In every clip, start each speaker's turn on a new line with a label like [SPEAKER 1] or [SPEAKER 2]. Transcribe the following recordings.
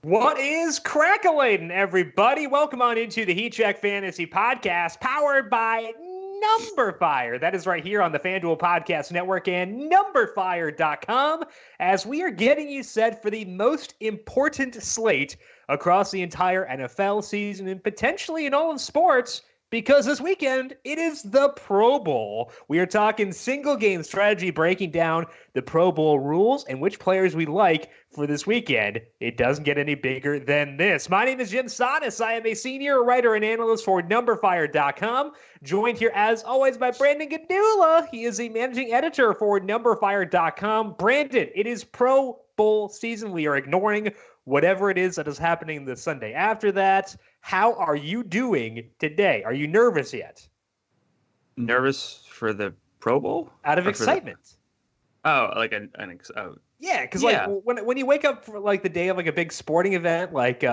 [SPEAKER 1] What is crackling, everybody? Welcome on into the Heat Check Fantasy Podcast, powered by Number Fire. That is right here on the FanDuel Podcast Network and numberfire.com, as we are getting you set for the most important slate across the entire NFL season and potentially in all of sports. Because this weekend, it is the Pro Bowl. We are talking single game strategy, breaking down the Pro Bowl rules and which players we like for this weekend. It doesn't get any bigger than this. My name is Jim Sonis. I am a senior writer and analyst for NumberFire.com. Joined here, as always, by Brandon Gadula. He is a managing editor for NumberFire.com. Brandon, it is Pro Bowl season. We are ignoring whatever it is that is happening the Sunday after that. How are you doing today? Are you nervous yet?
[SPEAKER 2] Nervous for the Pro Bowl?
[SPEAKER 1] Out of excitement. Yeah, because like when you wake up for like the day of like a big sporting event, like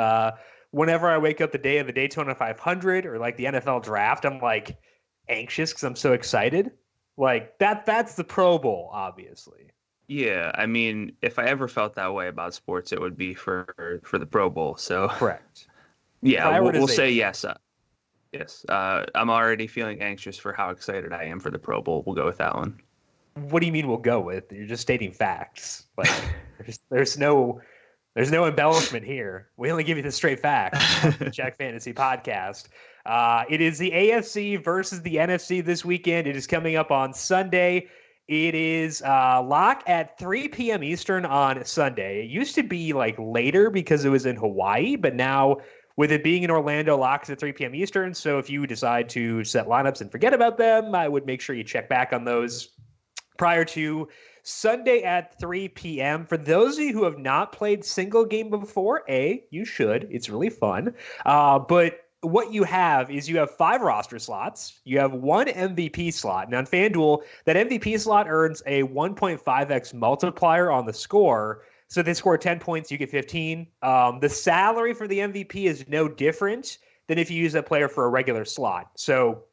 [SPEAKER 1] whenever I wake up the day of the Daytona 500 or like the NFL draft, I'm like anxious because I'm so excited. Like that's the Pro Bowl, obviously.
[SPEAKER 2] Yeah, I mean, if I ever felt that way about sports, it would be for the Pro Bowl. So
[SPEAKER 1] correct.
[SPEAKER 2] Yeah, we'll say yes. Yes, I'm already feeling anxious for how excited I am for the Pro Bowl. We'll go with that one.
[SPEAKER 1] What do you mean we'll go with? You're just stating facts. Like there's no embellishment here. We only give you the straight facts. Check Fantasy Podcast. It is the AFC versus the NFC this weekend. It is coming up on Sunday. It is lock at 3 p.m. Eastern on Sunday. It used to be like later because it was in Hawaii, but now with it being in Orlando, locks at 3 p.m. Eastern. So if you decide to set lineups and forget about them, I would make sure you check back on those prior to Sunday at 3 p.m. For those of you who have not played single game before, you should. It's really fun. But what you have is you have 5 roster slots. You have 1 MVP slot. And on FanDuel, that MVP slot earns a 1.5x multiplier on the score. So if they score 10 points, you get 15. The salary for the MVP is no different than if you use that player for a regular slot. So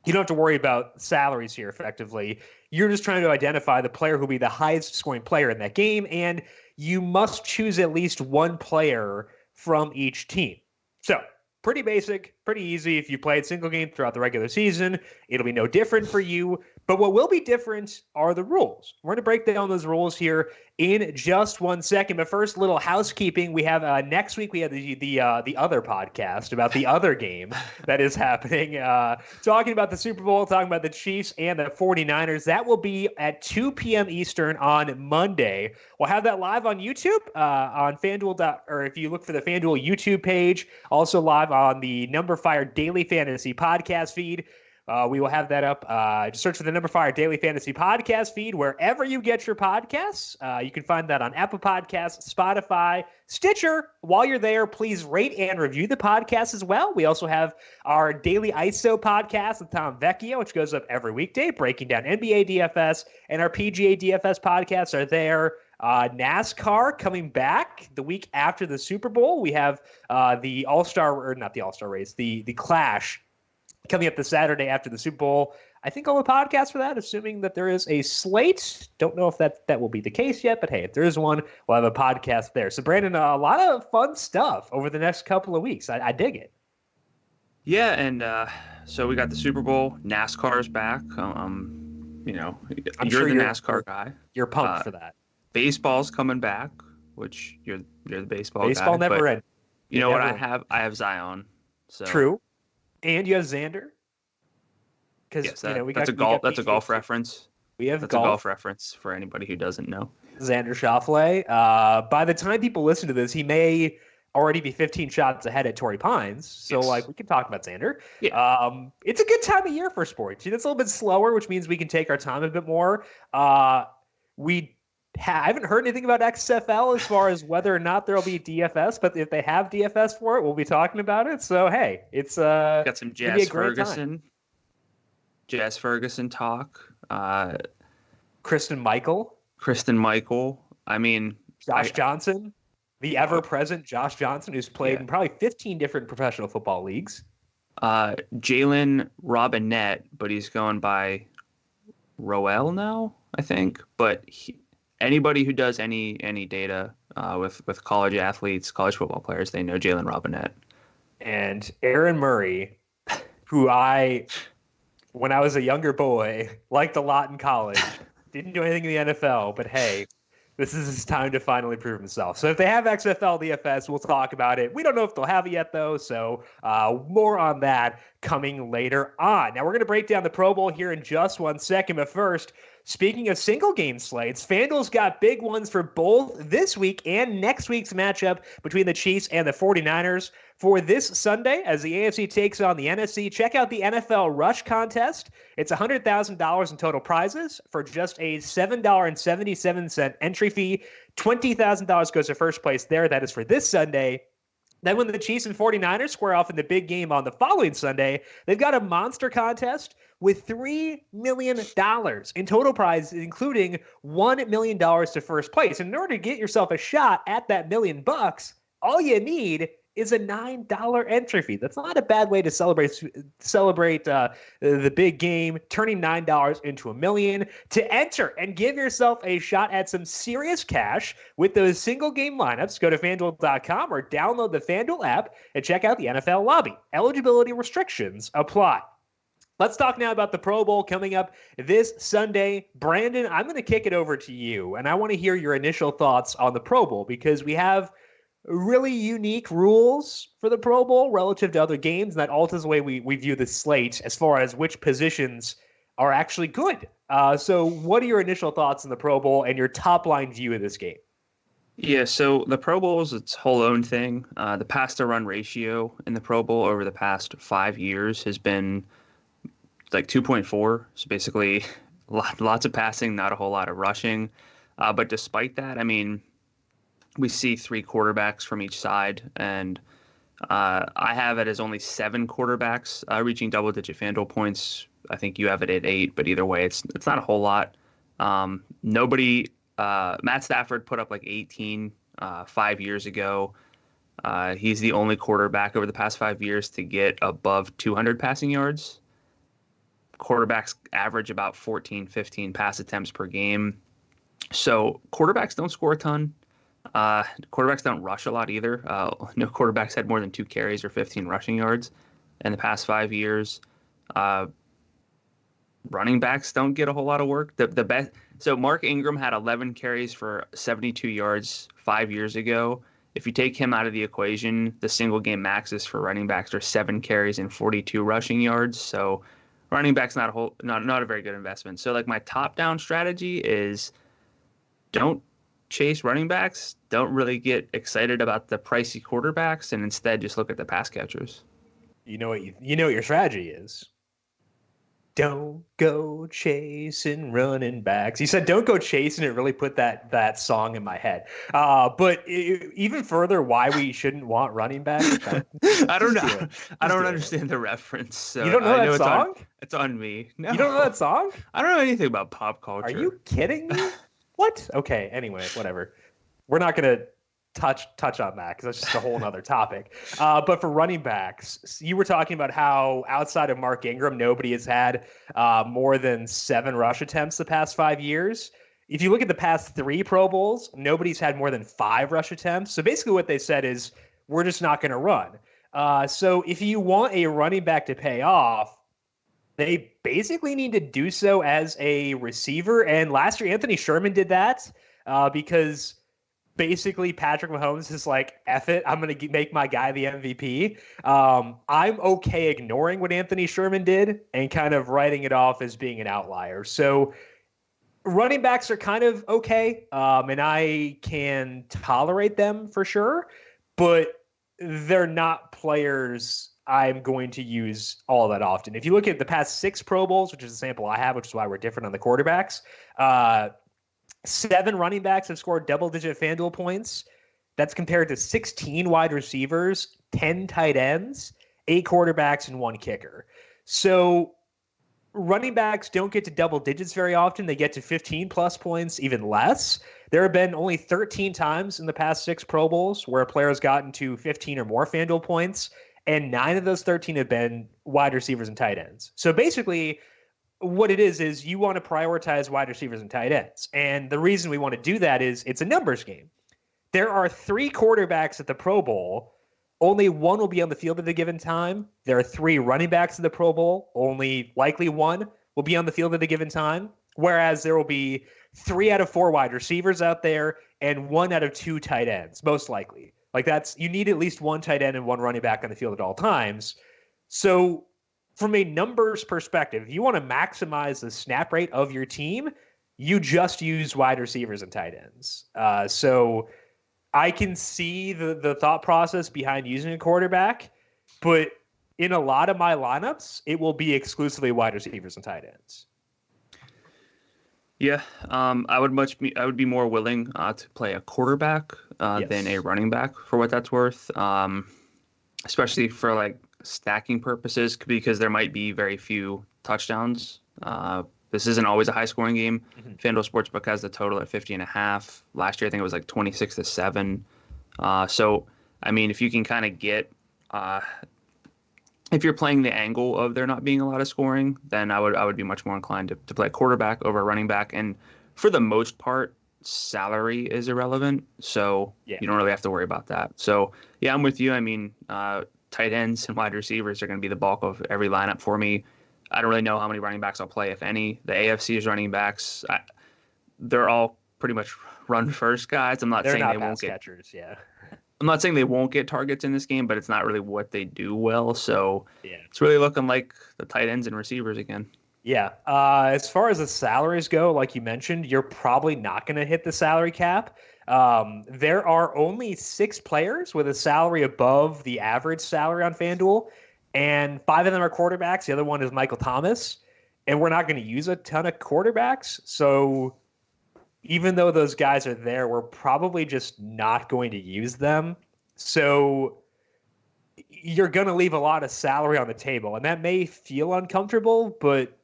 [SPEAKER 1] you don't have to worry about salaries here effectively. You're just trying to identify the player who will be the highest scoring player in that game, and you must choose at least one player from each team. So pretty basic, pretty easy. If you played single game throughout the regular season, it'll be no different for you. But what will be different are the rules. We're going to break down those rules here in just 1 second. But first, little housekeeping. We have next week, we have the other podcast about the other game that is happening. Talking about the Super Bowl, talking about the Chiefs and the 49ers. That will be at 2 p.m. Eastern on Monday. We'll have that live on YouTube, on FanDuel, or if you look for the FanDuel YouTube page, also live on the Number Fire Daily Fantasy Podcast feed. We will have that up. Just search for the Number Fire Daily Fantasy Podcast feed wherever you get your podcasts. You can find that on Apple Podcasts, Spotify, Stitcher. While you're there, please rate and review the podcast as well. We also have our Daily ISO podcast with Tom Vecchio, which goes up every weekday, breaking down NBA DFS, and our PGA DFS podcasts are there. NASCAR coming back the week after the Super Bowl. We have the All-Star, or not the All-Star race, the Clash coming up the Saturday after the Super Bowl. I think I'll have a podcast for that, assuming that there is a slate. Don't know if that will be the case yet, but hey, if there is one, we'll have a podcast there. So, Brandon, a lot of fun stuff over the next couple of weeks. I dig it.
[SPEAKER 2] Yeah, and so we got the Super Bowl. NASCAR's back. You're
[SPEAKER 1] sure
[SPEAKER 2] the NASCAR guy.
[SPEAKER 1] You're pumped for that.
[SPEAKER 2] Baseball's coming back, which you're the baseball guy.
[SPEAKER 1] Baseball never ends.
[SPEAKER 2] You know what I have? I have Zion. So.
[SPEAKER 1] True. And you have Xander.
[SPEAKER 2] Yes, that's a golf reference.
[SPEAKER 1] We have
[SPEAKER 2] a golf reference for anybody who doesn't know.
[SPEAKER 1] Xander Schauffele. By the time people listen to this, he may already be 15 shots ahead at Torrey Pines. So, we can talk about Xander.
[SPEAKER 2] Yeah.
[SPEAKER 1] It's a good time of year for sports. It's a little bit slower, which means we can take our time a bit more. I haven't heard anything about XFL as far as whether or not there'll be DFS, but if they have DFS for it, we'll be talking about it. So, hey, it's
[SPEAKER 2] got some Jazz Ferguson talk.
[SPEAKER 1] Kristen Michael.
[SPEAKER 2] I mean,
[SPEAKER 1] Josh Johnson, the ever-present Josh Johnson, who's played in probably 15 different professional football leagues.
[SPEAKER 2] Jalen Robinette, but he's going by Roel now, I think. But anybody who does any data with college athletes, college football players. They know Jalen Robinette.
[SPEAKER 1] And Aaron Murray, who when I was a younger boy, liked a lot in college, didn't do anything in the NFL, but hey, this is his time to finally prove himself. So if they have XFL DFS, we'll talk about it. We don't know if they'll have it yet, though, so more on that coming later on. Now, we're going to break down the Pro Bowl here in just 1 second, but first, speaking of single game slates, FanDuel's got big ones for both this week and next week's matchup between the Chiefs and the 49ers. For this Sunday, as the AFC takes on the NFC, check out the NFL Rush Contest. It's $100,000 in total prizes for just a $7.77 entry fee. $20,000 goes to first place there. That is for this Sunday. Then when the Chiefs and 49ers square off in the big game on the following Sunday, they've got a monster contest with $3 million in total prizes, including $1 million to first place. And in order to get yourself a shot at that $1 million, all you need is a $9 entry fee. That's not a bad way to celebrate the big game, turning $9 into $1 million. To enter and give yourself a shot at some serious cash with those single game lineups, go to FanDuel.com or download the FanDuel app and check out the NFL lobby. Eligibility restrictions apply. Let's talk now about the Pro Bowl coming up this Sunday. Brandon, I'm going to kick it over to you, and I want to hear your initial thoughts on the Pro Bowl because we have really unique rules for the Pro Bowl relative to other games, and that alters the way we view the slate as far as which positions are actually good. So what are your initial thoughts on the Pro Bowl and your top-line view of this game?
[SPEAKER 2] Yeah, so the Pro Bowl is its whole own thing. The pass-to-run ratio in the Pro Bowl over the past 5 years has been like 2.4, so basically lots of passing, not a whole lot of rushing. But despite that, I mean, we see 3 quarterbacks from each side, and I have it as only 7 quarterbacks reaching double-digit FanDuel points. I think you have it at 8, but either way, it's not a whole lot. Matt Stafford put up like 18 5 years ago. He's the only quarterback over the past 5 years to get above 200 passing yards. Quarterbacks average about 14, 15 pass attempts per game. So quarterbacks don't score a ton. Quarterbacks don't rush a lot either. No quarterbacks had more than 2 carries or 15 rushing yards in the past 5 years. Running backs don't get a whole lot of work. The best. So Mark Ingram had 11 carries for 72 yards 5 years ago. If you take him out of the equation, the single game maxes for running backs are 7 carries and 42 rushing yards. So running back's not a very good investment. So like my top down strategy is don't chase running backs, don't really get excited about the pricey quarterbacks, and instead just look at the pass catchers.
[SPEAKER 1] You know what your strategy is. Don't go chasing running backs. You said don't go chasing. It really put that song in my head. But even further, why we shouldn't want running backs?
[SPEAKER 2] I don't know. I don't understand the reference. So
[SPEAKER 1] you don't know that song?
[SPEAKER 2] It's on me. No.
[SPEAKER 1] You don't know that song?
[SPEAKER 2] I don't know anything about pop culture.
[SPEAKER 1] Are you kidding me? What? Okay. Anyway, whatever. We're not going to touch on that because that's just a whole nother topic. But for running backs, you were talking about how outside of Mark Ingram, nobody has had more than 7 rush attempts the past 5 years. If you look at the past 3 Pro Bowls, nobody's had more than 5 rush attempts. So basically what they said is we're just not going to run. So if you want a running back to pay off, they basically need to do so as a receiver. And last year, Anthony Sherman did that because basically Patrick Mahomes is like, F it, I'm going to make my guy the MVP. I'm okay ignoring what Anthony Sherman did and kind of writing it off as being an outlier. So running backs are kind of okay, and I can tolerate them for sure, but they're not players I'm going to use all that often. If you look at the past 6 Pro Bowls, which is the sample I have, which is why we're different on the quarterbacks, 7 running backs have scored double-digit FanDuel points. That's compared to 16 wide receivers, 10 tight ends, 8 quarterbacks, and 1 kicker. So running backs don't get to double digits very often. They get to 15-plus points, even less. There have been only 13 times in the past 6 Pro Bowls where a player has gotten to 15 or more FanDuel points, and 9 of those 13 have been wide receivers and tight ends. So basically, what it is you want to prioritize wide receivers and tight ends. And the reason we want to do that is it's a numbers game. There are 3 quarterbacks at the Pro Bowl. Only one will be on the field at a given time. There are 3 running backs at the Pro Bowl. Only likely one will be on the field at a given time. Whereas there will be 3 out of 4 wide receivers out there and 1 out of 2 tight ends, most likely. Like you need at least 1 tight end and 1 running back on the field at all times. So from a numbers perspective, if you want to maximize the snap rate of your team, you just use wide receivers and tight ends. So I can see the thought process behind using a quarterback, but in a lot of my lineups, it will be exclusively wide receivers and tight ends.
[SPEAKER 2] Yeah, I would be more willing to play a quarterback than a running back for what that's worth, especially for like stacking purposes, because there might be very few touchdowns. This isn't always a high scoring game. Mm-hmm. FanDuel Sportsbook has the total at 50.5. Last year, I think it was like 26-7. So, I mean, if you can kind of get, if you're playing the angle of there not being a lot of scoring, then I would be much more inclined to play a quarterback over a running back. And for the most part, salary is irrelevant. So you don't really have to worry about that. So, yeah, I'm with you. I mean, tight ends and wide receivers are going to be the bulk of every lineup for me. I don't really know how many running backs I'll play, if any. The AFC's running backs, they're all pretty much run first guys. I'm not saying they won't get
[SPEAKER 1] catchers. Yeah.
[SPEAKER 2] I'm not saying they won't get targets in this game, but it's not really what they do well. So it's really looking like the tight ends and receivers again.
[SPEAKER 1] Yeah. As far as the salaries go, like you mentioned, you're probably not going to hit the salary cap. There are only 6 players with a salary above the average salary on FanDuel, and 5 of them are quarterbacks. The other one is Michael Thomas, and we're not going to use a ton of quarterbacks. So even though those guys are there, we're probably just not going to use them. So you're going to leave a lot of salary on the table, and that may feel uncomfortable, but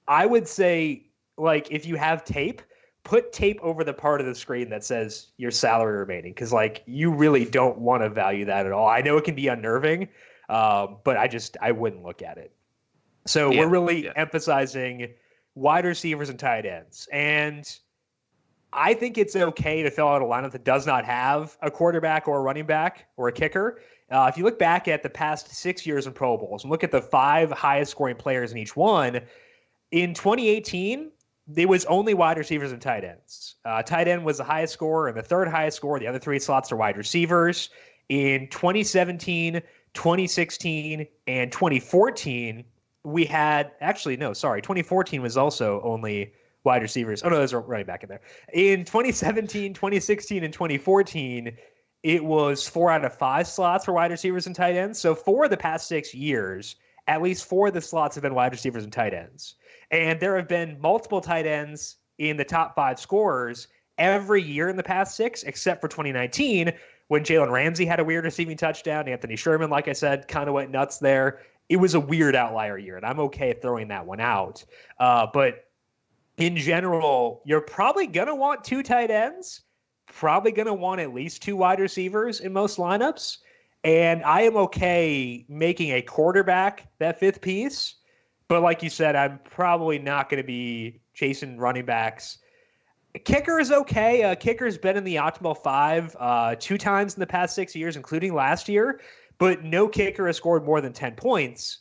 [SPEAKER 1] I would say, like, if you have tape, put tape over the part of the screen that says your salary remaining, because, like, you really don't want to value that at all. I know it can be unnerving, but I wouldn't look at it. So we're really emphasizing wide receivers and tight ends. And I think it's okay to fill out a lineup that does not have a quarterback or a running back or a kicker. If you look back at the past 6 years in Pro Bowls and look at the 5 highest scoring players in each one, in 2018, there was only wide receivers and tight ends. Tight end was the highest scorer and the 3rd highest scorer. The other 3 slots are wide receivers. In 2017, 2016, and 2014, we had 2014 was also only wide receivers. Oh, no, there's a running back in there. In 2017, 2016, and 2014, it was 4 out of 5 slots for wide receivers and tight ends. So for the past 6 years, at least 4 of the slots have been wide receivers and tight ends. And there have been multiple tight ends in the top 5 scorers every year in the past 6, except for 2019, when Jalen Ramsey had a weird receiving touchdown. Anthony Sherman, like I said, kind of went nuts there. It was a weird outlier year, and I'm okay throwing that one out. But in general, you're probably going to want 2 tight ends, probably going to want at least 2 wide receivers in most lineups. And I am okay making a quarterback that 5th piece. But like you said, I'm probably not going to be chasing running backs. A kicker is okay. A kicker's been in the optimal 5 2 times in the past 6 years, including last year. But no kicker has scored more than 10 points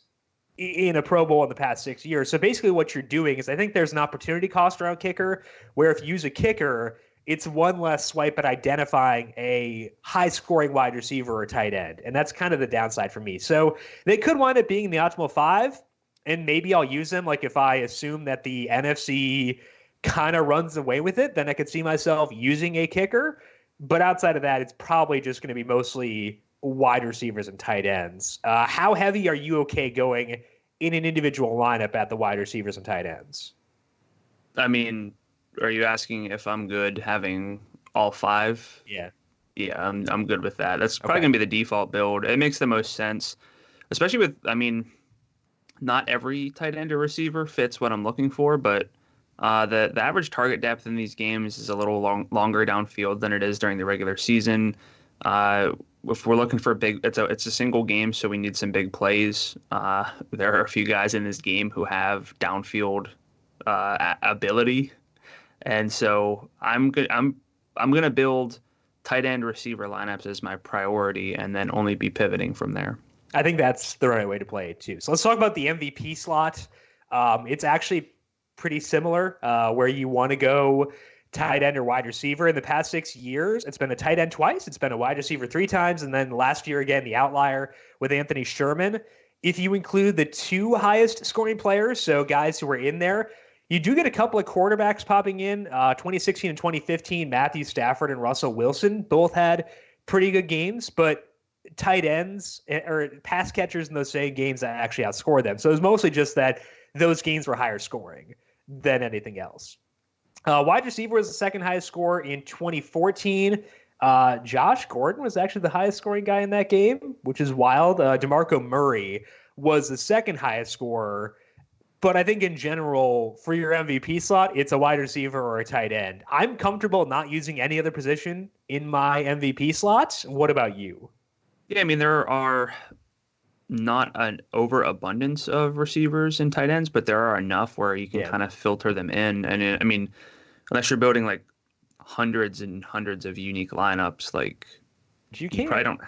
[SPEAKER 1] in a Pro Bowl in the past 6 years. So basically what you're doing is, I think there's an opportunity cost around kicker, where if you use a kicker, it's one less swipe at identifying a high-scoring wide receiver or tight end. And that's kind of the downside for me. So they could wind up being the optimal 5, and maybe I'll use them. Like if I assume that the NFC kind of runs away with it, then I could see myself using a kicker. But outside of that, it's probably just going to be mostly wide receivers and tight ends. How heavy are you okay going in an individual lineup at the wide receivers and tight ends?
[SPEAKER 2] I mean, are you asking if I'm good having all 5?
[SPEAKER 1] Yeah.
[SPEAKER 2] Yeah, I'm good with that. That's probably going to be the default build. It makes the most sense, especially with, I mean, not every tight end or receiver fits what I'm looking for, but the average target depth in these games is a little longer downfield than it is during the regular season. If we're looking for it's a single game, so we need some big plays. There are a few guys in this game who have downfield ability, and so I'm gonna build tight end receiver lineups as my priority and then only be pivoting from there.
[SPEAKER 1] I think that's the right way to play it too. So let's talk about the MVP slot. It's actually pretty similar where you want to go tight end or wide receiver. In the past 6 years, it's been a tight end twice. It's been a wide receiver 3 times. And then last year, again, the outlier with Anthony Sherman. If you include the 2 highest scoring players, so guys who were in there, you do get a couple of quarterbacks popping in. 2016 and 2015, Matthew Stafford and Russell Wilson both had pretty good games, but tight ends or pass catchers in those same games that actually outscored them. So it was mostly just that those games were higher scoring than anything else. Wide receiver was the second highest scorer in 2014. Josh Gordon was actually the highest scoring guy in that game, which is wild. DeMarco Murray was the second highest scorer. But I think in general, for your MVP slot, it's a wide receiver or a tight end. I'm comfortable not using any other position in my MVP slots. What about you?
[SPEAKER 2] Yeah, I mean, there are not an overabundance of receivers and tight ends, but there are enough where you can kind of filter them in. And I mean, unless you're building like hundreds and hundreds of unique lineups, like
[SPEAKER 1] you
[SPEAKER 2] probably don't.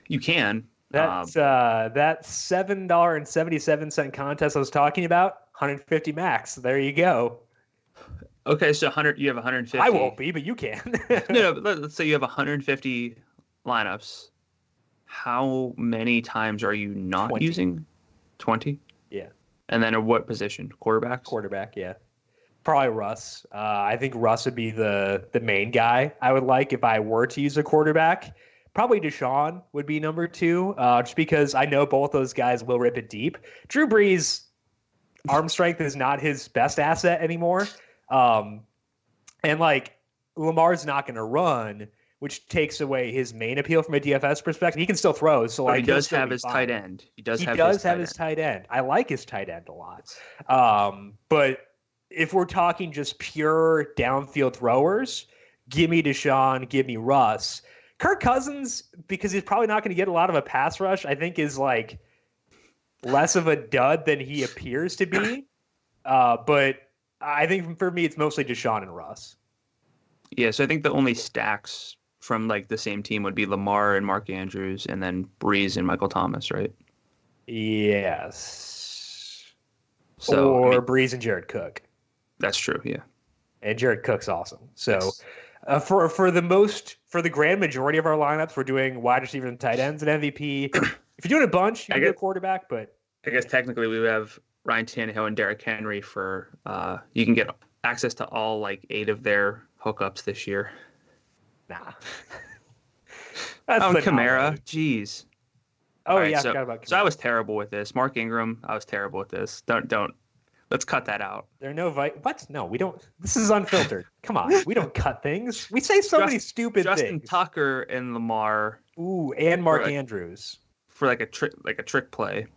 [SPEAKER 2] You can.
[SPEAKER 1] That's that $7.77 contest I was talking about, 150 max. There you go.
[SPEAKER 2] Okay, so 100. You have 150.
[SPEAKER 1] I won't be, but you can.
[SPEAKER 2] No, let's say you have 150 lineups. How many times are you not
[SPEAKER 1] 20.
[SPEAKER 2] using? 20?
[SPEAKER 1] Yeah.
[SPEAKER 2] And then at what position? Quarterback?
[SPEAKER 1] Quarterback, yeah. Probably Russ. I think Russ would be the main guy I would like if I were to use a quarterback. Probably Deshaun would be number 2, just because I know both those guys will rip it deep. Drew Brees, arm strength is not his best asset anymore. And like Lamar's not going to run, which takes away his main appeal from a DFS perspective. He can still throw, so like
[SPEAKER 2] he does have his tight end. He does have his
[SPEAKER 1] tight end. I like his tight end a lot. But if we're talking just pure downfield throwers, give me Deshaun, give me Russ. Kirk Cousins, because he's probably not going to get a lot of a pass rush, I think is like less of a dud than he appears to be. But I think for me, it's mostly Deshaun and Russ.
[SPEAKER 2] Yeah, so I think the only stacks from like the same team would be Lamar and Mark Andrews, and then Breeze and Michael Thomas, right?
[SPEAKER 1] Yes.
[SPEAKER 2] So,
[SPEAKER 1] or Breeze and Jared Cook.
[SPEAKER 2] That's true, yeah.
[SPEAKER 1] And Jared Cook's awesome. So for the grand majority of our lineups, we're doing wide receivers and tight ends and MVP. If you're doing a bunch, you can do a quarterback, but
[SPEAKER 2] I guess technically we would have Ryan Tannehill and Derrick Henry for you can get access to all like 8 of their hookups this year.
[SPEAKER 1] Nah.
[SPEAKER 2] Kamara. Jeez.
[SPEAKER 1] Oh, right, yeah, I forgot about Kamara.
[SPEAKER 2] So I was terrible with this. Mark Ingram, I was terrible with this. Don't. Let's cut that out.
[SPEAKER 1] There are no what? No, we don't. This is unfiltered. Come on. We don't cut things. We say so many stupid things.
[SPEAKER 2] Justin Tucker and Lamar.
[SPEAKER 1] Ooh, and Mark Andrews.
[SPEAKER 2] For like a trick play.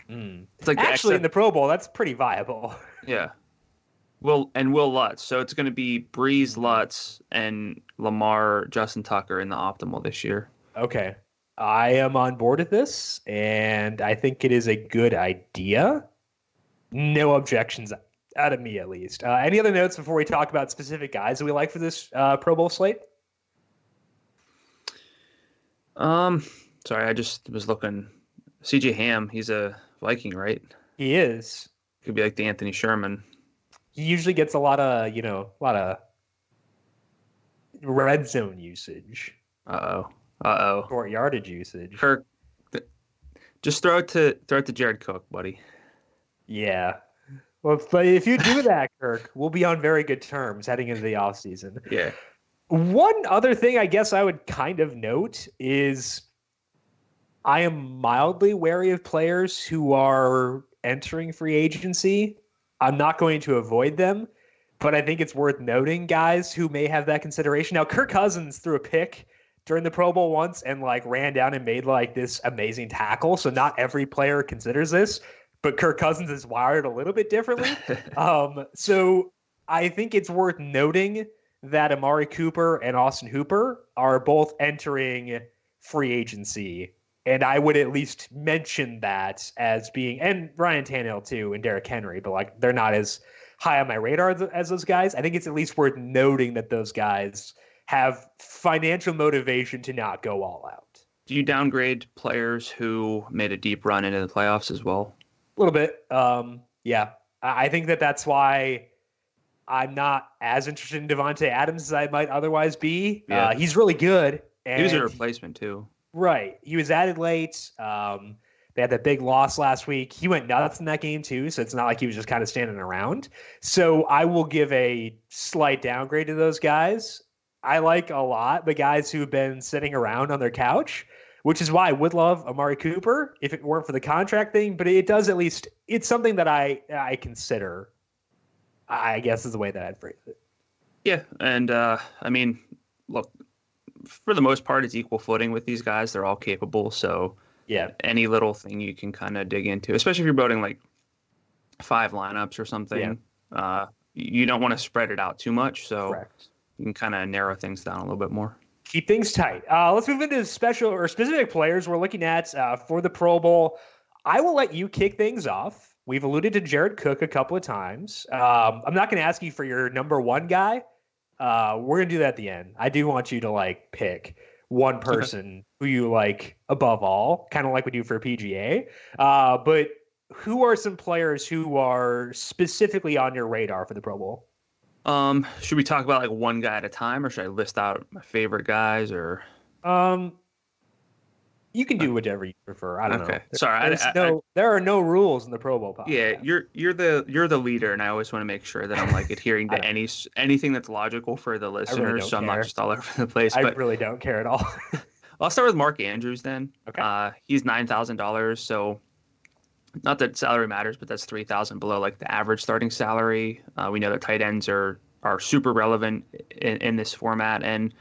[SPEAKER 1] It's like actually in the Pro Bowl, that's pretty viable.
[SPEAKER 2] Yeah. Will Lutz. So it's going to be Breeze, Lutz, and Lamar, Justin Tucker in the optimal this year.
[SPEAKER 1] Okay. I am on board with this, and I think it is a good idea. No objections out of me, at least. Any other notes before we talk about specific guys that we like for this Pro Bowl slate?
[SPEAKER 2] Sorry, I just was looking. C.J. Ham, he's a Viking, right?
[SPEAKER 1] He is.
[SPEAKER 2] Could be like the Anthony Sherman.
[SPEAKER 1] He usually gets a lot of red zone usage. Short yardage usage.
[SPEAKER 2] Kirk, just throw it to Jared Cook, buddy.
[SPEAKER 1] Yeah. Well, if you do that, Kirk, we'll be on very good terms heading into the offseason.
[SPEAKER 2] Yeah.
[SPEAKER 1] One other thing I guess I would kind of note is I am mildly wary of players who are entering free agency. I'm not going to avoid them, but I think it's worth noting guys who may have that consideration. Now, Kirk Cousins threw a pick during the Pro Bowl once and like ran down and made like this amazing tackle. So not every player considers this, but Kirk Cousins is wired a little bit differently. So I think it's worth noting that Amari Cooper and Austin Hooper are both entering free agency. And I would at least mention that as being, and Ryan Tannehill too, and Derrick Henry, but like they're not as high on my radar as those guys. I think it's at least worth noting that those guys have financial motivation to not go all out.
[SPEAKER 2] Do you downgrade players who made a deep run into the playoffs as well?
[SPEAKER 1] A little bit. Yeah. I think that's why I'm not as interested in Devontae Adams as I might otherwise be.
[SPEAKER 2] Yeah.
[SPEAKER 1] He's really good. And
[SPEAKER 2] he was a replacement too.
[SPEAKER 1] Right. He was added late. They had that big loss last week. He went nuts in that game too, so it's not like he was just kind of standing around. So I will give a slight downgrade to those guys. I like a lot the guys who've been sitting around on their couch, which is why I would love Amari Cooper if it weren't for the contract thing. But it does, at least, it's something that I consider, I guess, is the way that I'd phrase it.
[SPEAKER 2] Yeah. And I mean, look, for the most part, it's equal footing with these guys. They're all capable. So
[SPEAKER 1] yeah,
[SPEAKER 2] any little thing you can kind of dig into, especially if you're building like 5 lineups or something. Yeah. You don't want to spread it out too much. So
[SPEAKER 1] correct.
[SPEAKER 2] You can kind of narrow things down a little bit more.
[SPEAKER 1] Keep things tight. Let's move into special or specific players we're looking at for the Pro Bowl. I will let you kick things off. We've alluded to Jared Cook a couple of times. I'm not going to ask you for your number one guy. We're going to do that at the end. I do want you to pick one person who you like above all, kind of like we do for PGA. But who are some players who are specifically on your radar for the Pro Bowl?
[SPEAKER 2] Should we talk about one guy at a time, or should I list out my favorite guys, or?
[SPEAKER 1] You can do whatever you prefer. I don't know.
[SPEAKER 2] Sorry,
[SPEAKER 1] there are no rules in the Pro Bowl podcast.
[SPEAKER 2] Yeah, you're the leader, and I always want to make sure that I'm adhering to anything that's logical for the listeners, really so I'm not just all over the place.
[SPEAKER 1] I really don't care at all.
[SPEAKER 2] I'll start with Mark Andrews then.
[SPEAKER 1] Okay.
[SPEAKER 2] He's $9,000, so not that salary matters, but that's $3,000 below the average starting salary. We know that tight ends are super relevant in this format, and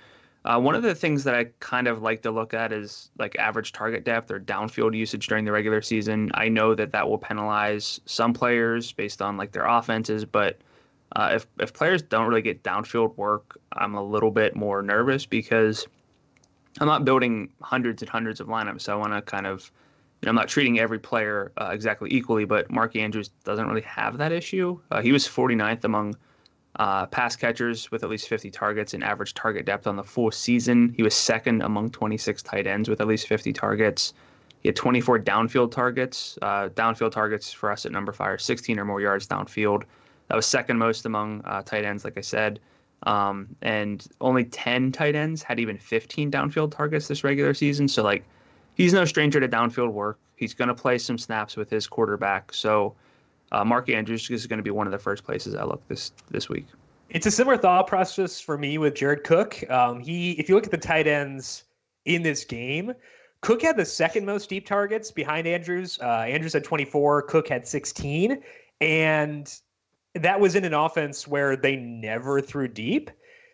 [SPEAKER 2] one of the things that I kind of like to look at is average target depth or downfield usage during the regular season. I know that will penalize some players based on their offenses, but if players don't really get downfield work, I'm a little bit more nervous because I'm not building hundreds and hundreds of lineups. So I want to kind of, I'm not treating every player exactly equally, but Mark Andrews doesn't really have that issue. He was 49th among pass catchers with at least 50 targets and average target depth on the full season. He was second among 26 tight ends with at least 50 targets. He had 24 downfield targets. Downfield targets for us at number 5 are 16 or more yards downfield. That was second most among tight ends, like I said. And only 10 tight ends had even 15 downfield targets this regular season. So he's no stranger to downfield work. He's going to play some snaps with his quarterback. So Mark Andrews is going to be one of the first places I look this week.
[SPEAKER 1] It's a similar thought process for me with Jared Cook. If you look at the tight ends in this game, Cook had the second most deep targets behind Andrews. Andrews had 24, Cook had 16, and that was in an offense where they never threw deep.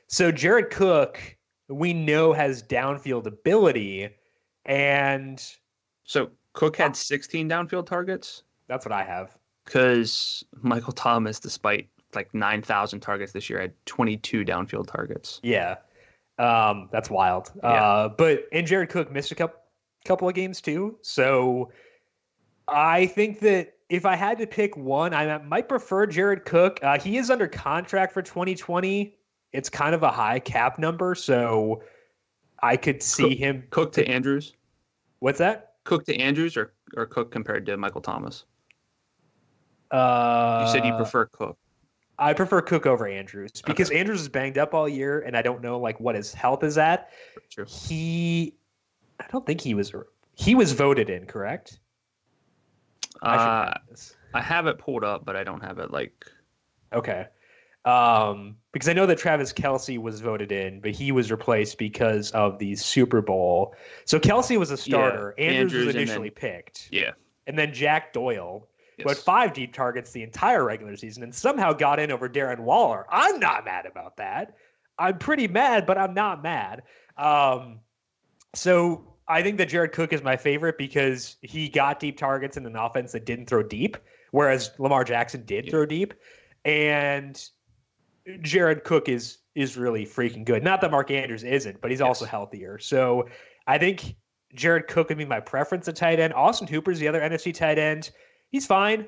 [SPEAKER 1] So Jared Cook, we know, has downfield ability, and
[SPEAKER 2] so Cook had 16 downfield targets.
[SPEAKER 1] That's what I have.
[SPEAKER 2] Because Michael Thomas, despite 9,000 targets this year, had 22 downfield targets.
[SPEAKER 1] Yeah, that's wild. Yeah. And Jared Cook missed a couple of games too. So I think that if I had to pick one, I might prefer Jared Cook. He is under contract for 2020. It's kind of a high cap number, so I could see him.
[SPEAKER 2] Cook to Andrews?
[SPEAKER 1] What's that?
[SPEAKER 2] Cook to Andrews or Cook compared to Michael Thomas? You said you prefer Cook.
[SPEAKER 1] I prefer Cook over Andrews because Andrews is banged up all year, and I don't know what his health is at.
[SPEAKER 2] True.
[SPEAKER 1] I don't think he was voted in, correct?
[SPEAKER 2] I have it pulled up, but I don't have it
[SPEAKER 1] Okay. Because I know that Travis Kelce was voted in, but he was replaced because of the Super Bowl. So Kelce was a starter. Yeah, Andrews was initially picked.
[SPEAKER 2] Yeah.
[SPEAKER 1] And then Jack Doyle, who had 5 deep targets the entire regular season and somehow got in over Darren Waller. I'm not mad about that. I'm pretty mad, but I'm not mad. So I think that Jared Cook is my favorite because he got deep targets in an offense that didn't throw deep, whereas Lamar Jackson did throw deep. And Jared Cook is really freaking good. Not that Mark Andrews isn't, but he's also healthier. So I think Jared Cook would be my preference at tight end. Austin Hooper's the other NFC tight end. He's fine.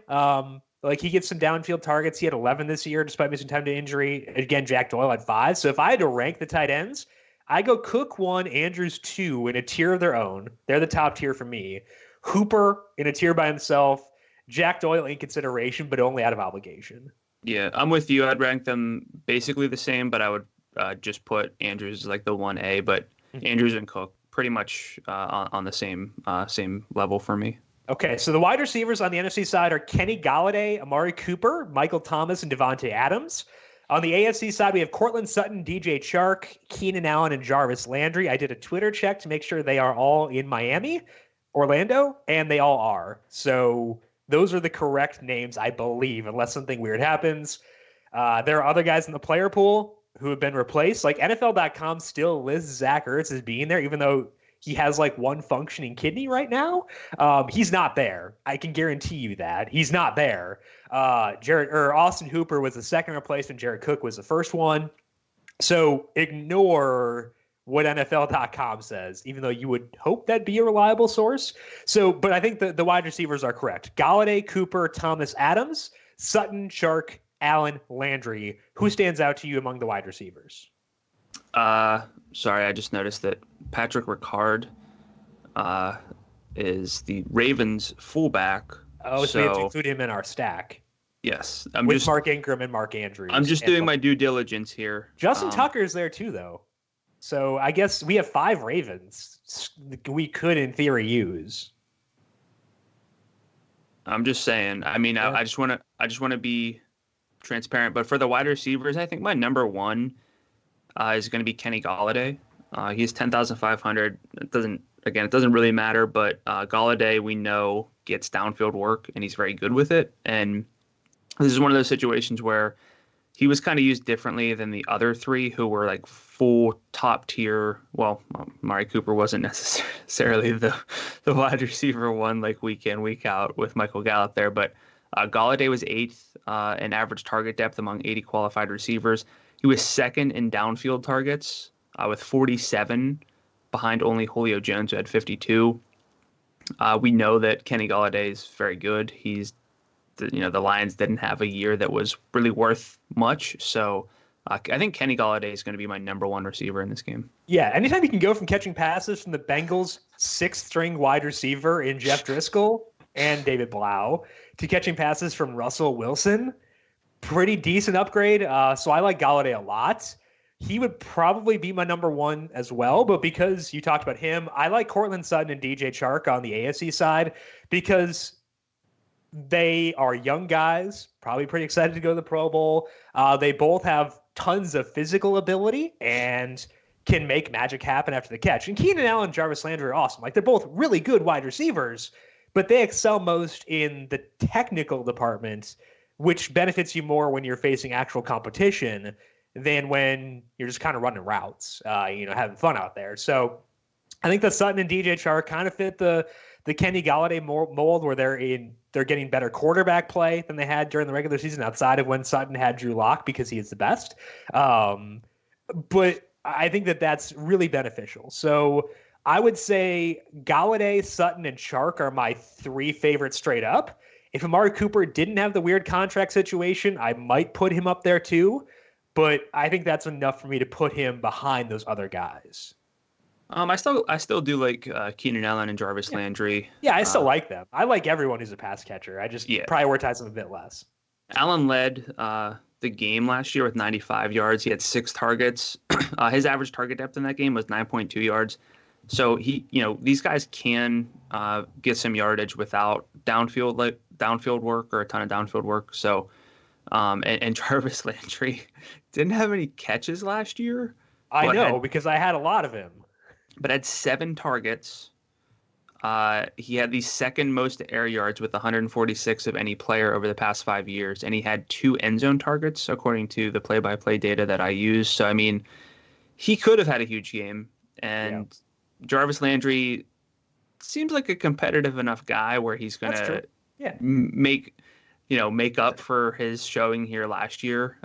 [SPEAKER 1] Like, he gets some downfield targets. He had 11 this year despite missing time to injury. Again, Jack Doyle had 5. So if I had to rank the tight ends, I go Cook 1, Andrews 2 in a tier of their own. They're the top tier for me. Hooper in a tier by himself. Jack Doyle in consideration, but only out of obligation.
[SPEAKER 2] Yeah, I'm with you. I'd rank them basically the same, but I would just put Andrews as like the 1A, but Andrews and Cook pretty much on the same level for me.
[SPEAKER 1] Okay, so the wide receivers on the NFC side are Kenny Galladay, Amari Cooper, Michael Thomas, and Devontae Adams. On the AFC side, we have Cortland Sutton, DJ Chark, Keenan Allen, and Jarvis Landry. I did a Twitter check to make sure they are all in Miami, Orlando, and they all are. So those are the correct names, I believe, unless something weird happens. There are other guys in the player pool who have been replaced. Like, NFL.com still lists Zach Ertz as being there, even though he has like one functioning kidney right now. He's not there. I can guarantee you that he's not there. Austin Hooper was the second replacement. Jared Cook was the first one. So ignore what NFL.com says, even though you would hope that'd be a reliable source. So, but I think the wide receivers are correct. Galladay, Cooper, Thomas, Adams, Sutton, Chark, Allen, Landry. Who stands out to you among the wide receivers?
[SPEAKER 2] Sorry, I just noticed that Patrick Ricard is the Ravens fullback.
[SPEAKER 1] Oh, so we have to include him in our stack.
[SPEAKER 2] Yes.
[SPEAKER 1] With Mark Ingram and Mark Andrews.
[SPEAKER 2] I'm just doing my due diligence here.
[SPEAKER 1] Justin Tucker's there too, though. So I guess we have 5 Ravens we could, in theory, use.
[SPEAKER 2] I'm just saying. I mean, I just want to be transparent. But for the wide receivers, I think my number 1 is going to be Kenny Galladay. He's 10,500. It doesn't really matter. But Galladay, we know, gets downfield work, and he's very good with it. And this is one of those situations where he was kind of used differently than the other 3 who were like full top tier. Well, Amari Cooper wasn't necessarily the wide receiver one, like week in, week out with Michael Gallup there. But Galladay was 8th in average target depth among 80 qualified receivers. He was 2nd in downfield targets with 47, behind only Julio Jones, who had 52. We know that Kenny Galladay is very good. The Lions didn't have a year that was really worth much. So I think Kenny Galladay is going to be my number 1 receiver in this game.
[SPEAKER 1] Yeah, anytime you can go from catching passes from the Bengals' 6th-string wide receiver in Jeff Driscoll and David Blau to catching passes from Russell Wilson, pretty decent upgrade. So I like Galladay a lot. He would probably be my number 1 as well, but because you talked about him, I like Cortland Sutton and DJ Chark on the AFC side because they are young guys, probably pretty excited to go to the Pro Bowl. They both have tons of physical ability and can make magic happen after the catch. And Keenan Allen and Jarvis Landry are awesome. Like, they're both really good wide receivers, but they excel most in the technical department, which benefits you more when you're facing actual competition than when you're just kind of running routes, having fun out there. So I think that Sutton and DJ Chark kind of fit the Kenny Galladay mold, where they're getting better quarterback play than they had during the regular season, outside of when Sutton had Drew Lock because he is the best. But I think that that's really beneficial. So I would say Galladay, Sutton, and Chark are my 3 favorites straight up. If Amari Cooper didn't have the weird contract situation, I might put him up there too. But I think that's enough for me to put him behind those other guys.
[SPEAKER 2] I still do like Keenan Allen and Jarvis Landry.
[SPEAKER 1] Yeah, I still like them. I like everyone who's a pass catcher. I just prioritize them a bit less.
[SPEAKER 2] Allen led the game last year with 95 yards. He had 6 targets. His average target depth in that game was 9.2 yards. So these guys can get some yardage without downfield work or a ton of downfield work. So and Jarvis Landry didn't have any catches last year.
[SPEAKER 1] I know because I had a lot of him.
[SPEAKER 2] But had 7 targets. He had the 2nd most air yards with 146 of any player over the past 5 years. And he had 2 end zone targets, according to the play-by-play data that I use. So, I mean, he could have had a huge game. And Jarvis Landry seems like a competitive enough guy where he's going to make up for his showing here last year.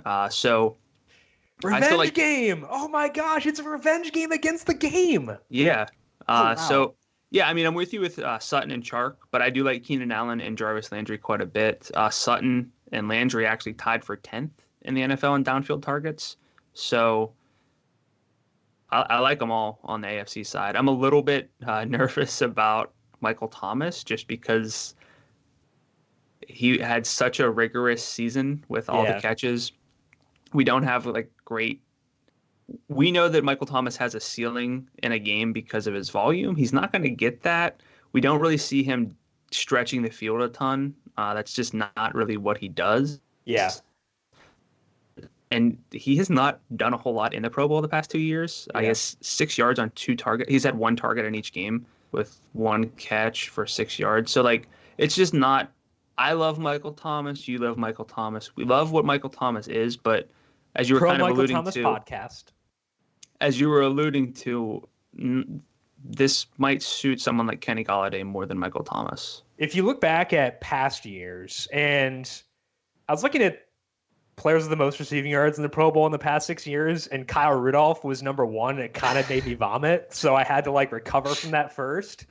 [SPEAKER 1] Game. Oh my gosh, it's a revenge game against the game.
[SPEAKER 2] Yeah.
[SPEAKER 1] Wow.
[SPEAKER 2] So Yeah, I mean, I'm with you with Sutton and Chark, but I do like Keenan Allen and Jarvis Landry quite a bit. Sutton and Landry actually tied for 10th in the NFL in downfield targets. So I like them all on the AFC side. I'm a little bit nervous about Michael Thomas just because he had such a rigorous season with all the
[SPEAKER 1] Yeah.
[SPEAKER 2] catches. We don't have like great. We know that Michael Thomas has a ceiling in a game because of his volume. He's not going to get that. We don't really see him stretching the field a ton. That's just not really what he does.
[SPEAKER 1] Yeah.
[SPEAKER 2] And he has not done a whole lot in the Pro Bowl the past 2 years. I
[SPEAKER 1] Yeah.
[SPEAKER 2] guess 6 yards on 2 targets. He's had 1 target in each game with 1 catch for 6 yards. So like, it's just not. I love Michael Thomas. You love Michael Thomas. We love what Michael Thomas is, but as you were
[SPEAKER 1] Pro
[SPEAKER 2] kind of
[SPEAKER 1] Michael
[SPEAKER 2] alluding
[SPEAKER 1] Thomas
[SPEAKER 2] to,
[SPEAKER 1] podcast.
[SPEAKER 2] as you were alluding to, this might suit someone like Kenny Golladay more than Michael Thomas.
[SPEAKER 1] If you look back at past years, and I was looking at players with the most receiving yards in the Pro Bowl in the past 6 years, and Kyle Rudolph was number one, and it kind of made me vomit. So I had to like recover from that first.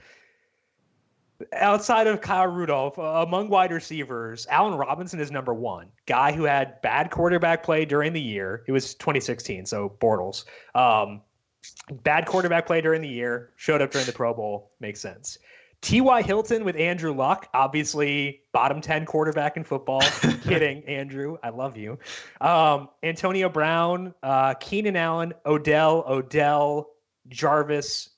[SPEAKER 1] Outside of Kyle Rudolph, among wide receivers, Allen Robinson is number one. Guy who had bad quarterback play during the year. It was 2016, so Bortles. Bad quarterback play during the year, showed up during the Pro Bowl. Makes sense. T.Y. Hilton with Andrew Luck, obviously bottom 10 quarterback in football. Kidding, Andrew. I love you. Antonio Brown, Keenan Allen, Odell, Jarvis.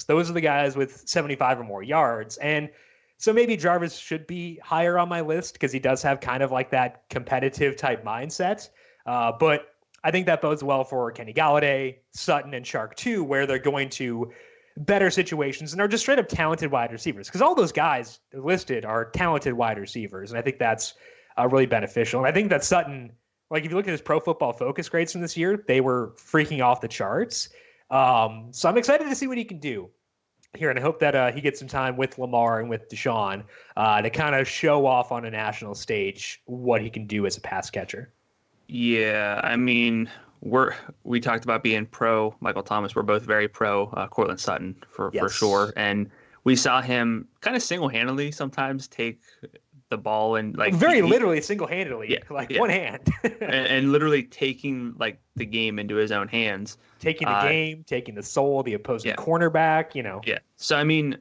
[SPEAKER 1] Those are the guys with 75 or more yards. And so maybe Jarvis should be higher on my list because he does have kind of like that competitive type mindset. But I think that bodes well for Kenny Golladay, Sutton, and Chark too, where they're going to better situations and are just straight up talented wide receivers. Because all those guys listed are talented wide receivers. And I think that's really beneficial. And I think that Sutton, like if you look at his Pro Football Focus grades from this year, they were freaking off the charts. So I'm excited to see what he can do here. And I hope that he gets some time with Lamar and with Deshaun to kind of show off on a national stage what he can do as a pass catcher.
[SPEAKER 2] Yeah, I mean, we talked about being pro Michael Thomas. We're both very pro Cortland Sutton for sure. And we saw him kind of single-handedly sometimes take the ball and like
[SPEAKER 1] literally single-handedly, one hand.
[SPEAKER 2] and literally taking like the game into his own hands.
[SPEAKER 1] Taking the game, taking the soul, the opposing cornerback,
[SPEAKER 2] Yeah. So, I mean,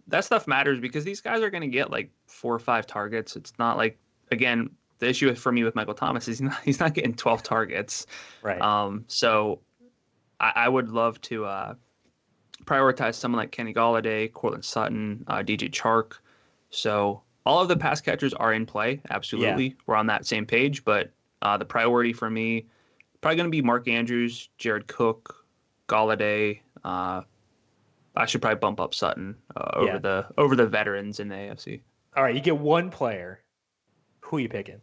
[SPEAKER 2] that stuff matters because these guys are going to get like 4 or 5 targets. It's not like, again, the issue for me with Michael Thomas is he's not getting 12 targets.
[SPEAKER 1] Right.
[SPEAKER 2] So I would love to prioritize someone like Kenny Golladay, Cortland Sutton, DJ Chark. So all of the pass catchers are in play. Absolutely. Yeah. We're on that same page, but the priority for me, probably going to be Mark Andrews, Jared Cook, Golladay. I should probably bump up Sutton over the veterans in the AFC.
[SPEAKER 1] All right, you get one player. Who are you picking?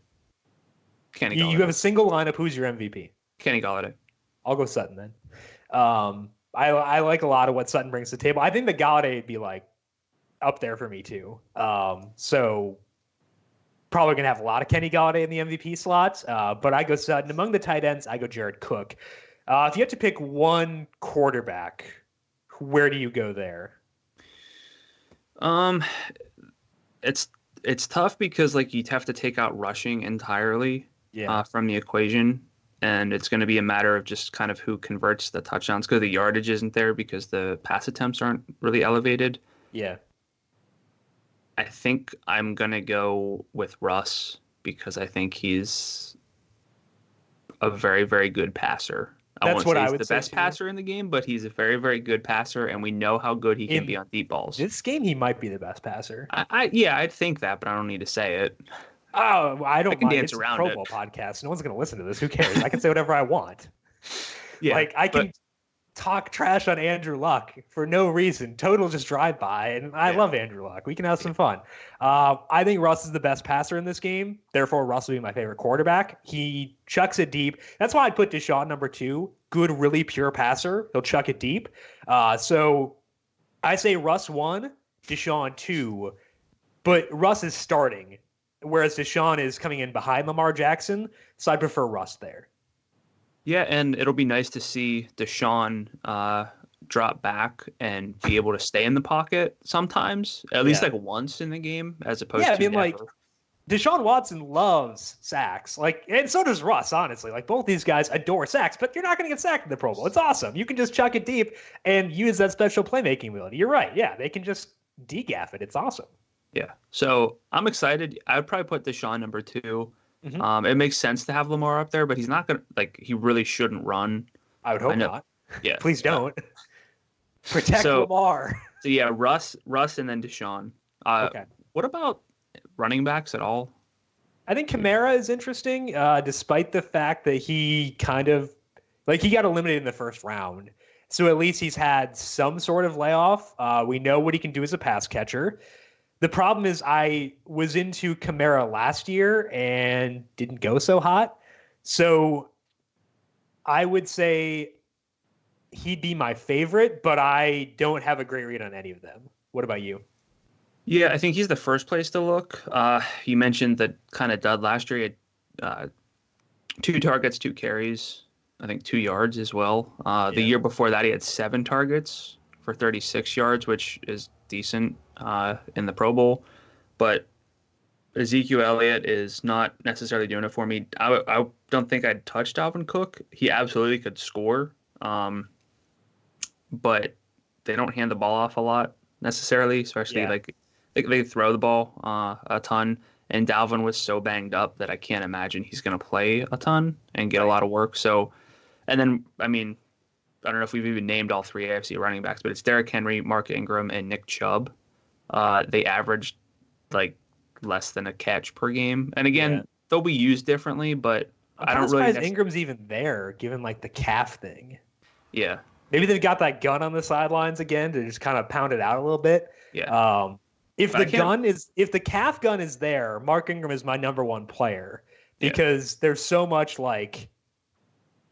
[SPEAKER 2] Kenny Golladay.
[SPEAKER 1] You have a single lineup. Who's your MVP?
[SPEAKER 2] Kenny Golladay.
[SPEAKER 1] I'll go Sutton then. I like a lot of what Sutton brings to the table. I think that Golladay would be like up there for me too. So probably going to have a lot of Kenny Golladay in the MVP slots, but I go Sutton. Among the tight ends, I go Jared Cook. If you had to pick one quarterback, where do you go there?
[SPEAKER 2] It's tough because like you'd have to take out rushing entirely from the equation, and it's going to be a matter of just kind of who converts the touchdowns because the yardage isn't there because the pass attempts aren't really elevated.
[SPEAKER 1] Yeah.
[SPEAKER 2] I think I'm going to go with Russ because I think he's a very, very good passer.
[SPEAKER 1] That's what I would say.
[SPEAKER 2] He's the best passer in the game, but he's a very, very good passer, and we know how good he can be on deep balls.
[SPEAKER 1] This game, he might be the best passer.
[SPEAKER 2] I'd think that, but I don't need to say it.
[SPEAKER 1] Oh, I can
[SPEAKER 2] dance around it.
[SPEAKER 1] It's a Pro Bowl podcast. No one's going to listen to this. Who cares? I can say whatever I want.
[SPEAKER 2] Yeah,
[SPEAKER 1] I can talk trash on Andrew Luck for no reason. Total just drive by, and I love Andrew Luck. We can have some fun. I think Russ is the best passer in this game. Therefore, Russ will be my favorite quarterback. He chucks it deep. That's why I'd put Deshaun number 2. Good, really pure passer. He'll chuck it deep. So I say Russ 1, Deshaun 2, but Russ is starting, whereas Deshaun is coming in behind Lamar Jackson. So I prefer Russ there.
[SPEAKER 2] Yeah, and it'll be nice to see Deshaun drop back and be able to stay in the pocket sometimes, at least like once in the game, as opposed
[SPEAKER 1] Yeah, I
[SPEAKER 2] to
[SPEAKER 1] mean,
[SPEAKER 2] never.
[SPEAKER 1] like Deshaun Watson loves sacks, like, and so does Russ. Honestly, like both these guys adore sacks, but you're not going to get sacked in the Pro Bowl. It's awesome. You can just chuck it deep and use that special playmaking ability. You're right. Yeah, they can just degaff it. It's awesome.
[SPEAKER 2] Yeah. So I'm excited. I would probably put Deshaun number 2. It makes sense to have Lamar up there, but he's not gonna he really shouldn't run.
[SPEAKER 1] I would hope not.
[SPEAKER 2] Yeah.
[SPEAKER 1] Please don't. Protect Lamar.
[SPEAKER 2] So yeah, Russ, and then Deshaun.
[SPEAKER 1] Okay.
[SPEAKER 2] What about running backs at all?
[SPEAKER 1] I think Kamara is interesting, despite the fact that he kind of he got eliminated in the first round. So at least he's had some sort of layoff. We know what he can do as a pass catcher. The problem is I was into Kamara last year and didn't go so hot. So I would say he'd be my favorite, but I don't have a great read on any of them. What about you?
[SPEAKER 2] Yeah, I think he's the first place to look. You mentioned the kind of dud last year. He had 2 targets, 2 carries, I think 2 yards as well. The year before that, he had 7 targets for 36 yards, which is decent in the Pro Bowl. But Ezekiel Elliott is not necessarily doing it for me. I don't think I'd touch Dalvin Cook. He absolutely could score, but they don't hand the ball off a lot necessarily, especially they throw the ball a ton. And Dalvin was so banged up that I can't imagine he's going to play a ton and get a lot of work. So, and then, I mean, I don't know if we've even named all 3 AFC running backs, but it's Derrick Henry, Mark Ingram, and Nick Chubb. They averaged less than a catch per game. And again, they'll be used differently, but I don't really.
[SPEAKER 1] Ingram's even there, given the calf thing.
[SPEAKER 2] Yeah.
[SPEAKER 1] Maybe they've got that gun on the sidelines again to just kind of pound it out a little bit.
[SPEAKER 2] Yeah.
[SPEAKER 1] If the calf gun is there, Mark Ingram is my number 1 player because there's so much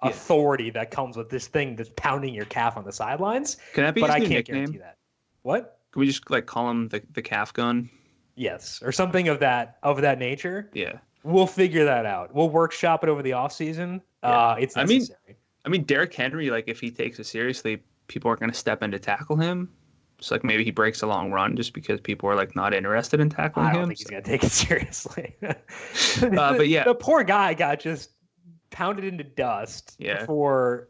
[SPEAKER 1] authority that comes with this thing that's pounding your calf on the sidelines.
[SPEAKER 2] Can that be his new nickname?
[SPEAKER 1] Guarantee that. What?
[SPEAKER 2] Can we just call him the calf gun?
[SPEAKER 1] Yes, or something of that nature.
[SPEAKER 2] Yeah.
[SPEAKER 1] We'll figure that out. We'll workshop it over the offseason. It's necessary.
[SPEAKER 2] I mean, Derrick Henry, if he takes it seriously, people aren't going to step in to tackle him. So maybe he breaks a long run just because people are not interested in tackling him.
[SPEAKER 1] I don't think he's going to take it seriously.
[SPEAKER 2] But yeah,
[SPEAKER 1] the poor guy got just pounded into dust for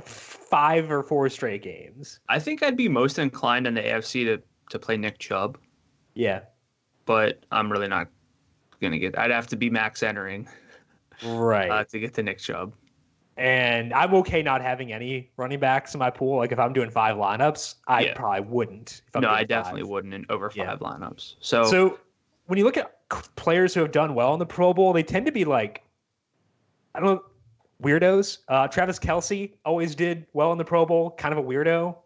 [SPEAKER 1] 5 or 4 straight games.
[SPEAKER 2] I think I'd be most inclined in the AFC to play Nick Chubb.
[SPEAKER 1] Yeah.
[SPEAKER 2] But I'm really not going to get. I'd have to be max entering.
[SPEAKER 1] Right.
[SPEAKER 2] To get to Nick Chubb.
[SPEAKER 1] And I'm okay not having any running backs in my pool. If I'm doing 5 lineups, I probably wouldn't.
[SPEAKER 2] I definitely wouldn't in over 5 lineups.
[SPEAKER 1] So when you look at players who have done well in the Pro Bowl, they tend to be weirdos. Travis Kelce always did well in the Pro Bowl, kind of a weirdo.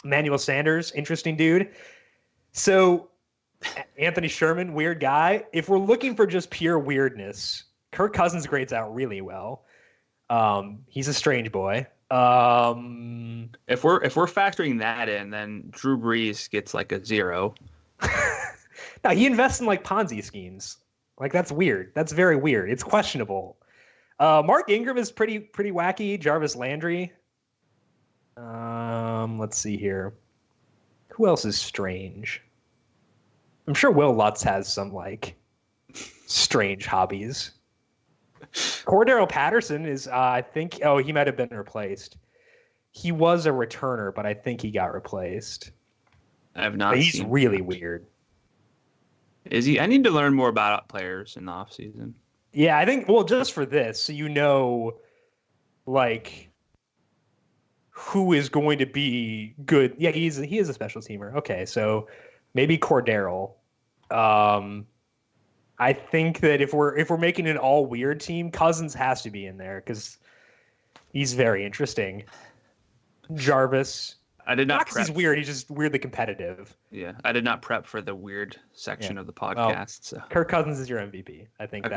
[SPEAKER 1] Emmanuel Sanders, interesting dude. So Anthony Sherman, weird guy. If we're looking for just pure weirdness, Kirk Cousins grades out really well. He's a strange boy.
[SPEAKER 2] If we're factoring that in, then Drew Brees gets a 0.
[SPEAKER 1] No, he invests in Ponzi schemes. That's weird. That's very weird. It's questionable. Mark Ingram is pretty wacky. Jarvis Landry. Let's see here. Who else is strange? I'm sure Will Lutz has some strange hobbies. Cordero Patterson is, I think, he might have been replaced. He was a returner, but I think he got replaced.
[SPEAKER 2] I have not.
[SPEAKER 1] But he's really weird.
[SPEAKER 2] Is he? I need to learn more about players in the offseason.
[SPEAKER 1] Yeah, I think, just for this, so who is going to be good. Yeah, he is a special teamer. Okay, so maybe Cordero. I think that if we're making an all weird team, Cousins has to be in there because he's very interesting. Jarvis.
[SPEAKER 2] I did not prep.
[SPEAKER 1] He's weird. He's just weirdly competitive.
[SPEAKER 2] Yeah, I did not prep for the weird section of the podcast. So
[SPEAKER 1] Kirk Cousins is your MVP. I think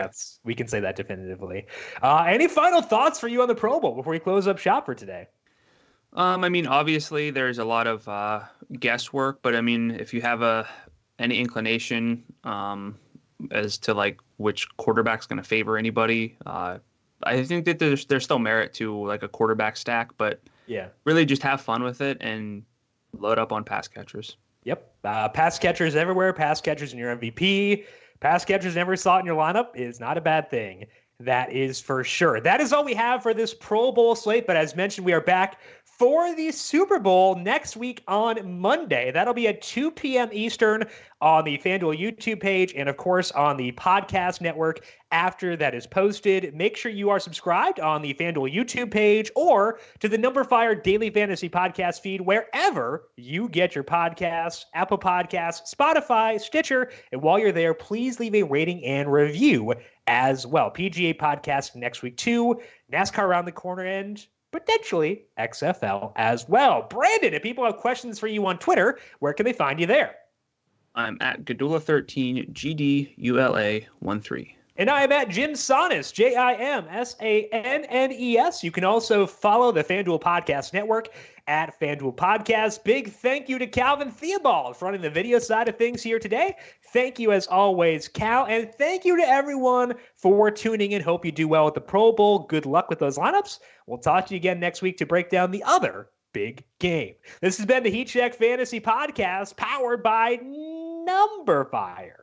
[SPEAKER 1] we can say that definitively. Any final thoughts for you on the Pro Bowl before we close up shop for today?
[SPEAKER 2] I mean, obviously there's a lot of guesswork, but I mean, if you have any inclination as to which quarterback's going to favor anybody, I think that there's still merit to a quarterback stack, but
[SPEAKER 1] Yeah.
[SPEAKER 2] really just have fun with it and load up on pass catchers.
[SPEAKER 1] Yep. Pass catchers everywhere. Pass catchers in your MVP. Pass catchers never saw it in your lineup is not a bad thing. That is for sure. That is all we have for this Pro Bowl slate. But as mentioned, we are back for the Super Bowl next week on Monday. That'll be at 2 p.m. Eastern on the FanDuel YouTube page and, of course, on the podcast network after that is posted. Make sure you are subscribed on the FanDuel YouTube page or to the Number Fire Daily Fantasy Podcast feed wherever you get your podcasts, Apple Podcasts, Spotify, Stitcher. And while you're there, please leave a rating and review as well. PGA podcast next week too. NASCAR around the corner and potentially XFL as well. Brandon, if people have questions for you on Twitter, where can they find you there?
[SPEAKER 2] I'm at Gadula13, GDULA13.
[SPEAKER 1] And I am at Jim Sannes, JIMSANNES. You can also follow the FanDuel Podcast Network at FanDuel Podcast. Big thank you to Calvin Theobald for running the video side of things here today. Thank you as always, Cal. And thank you to everyone for tuning in. Hope you do well with the Pro Bowl. Good luck with those lineups. We'll talk to you again next week to break down the other big game. This has been the Heat Check Fantasy Podcast powered by Number Fire.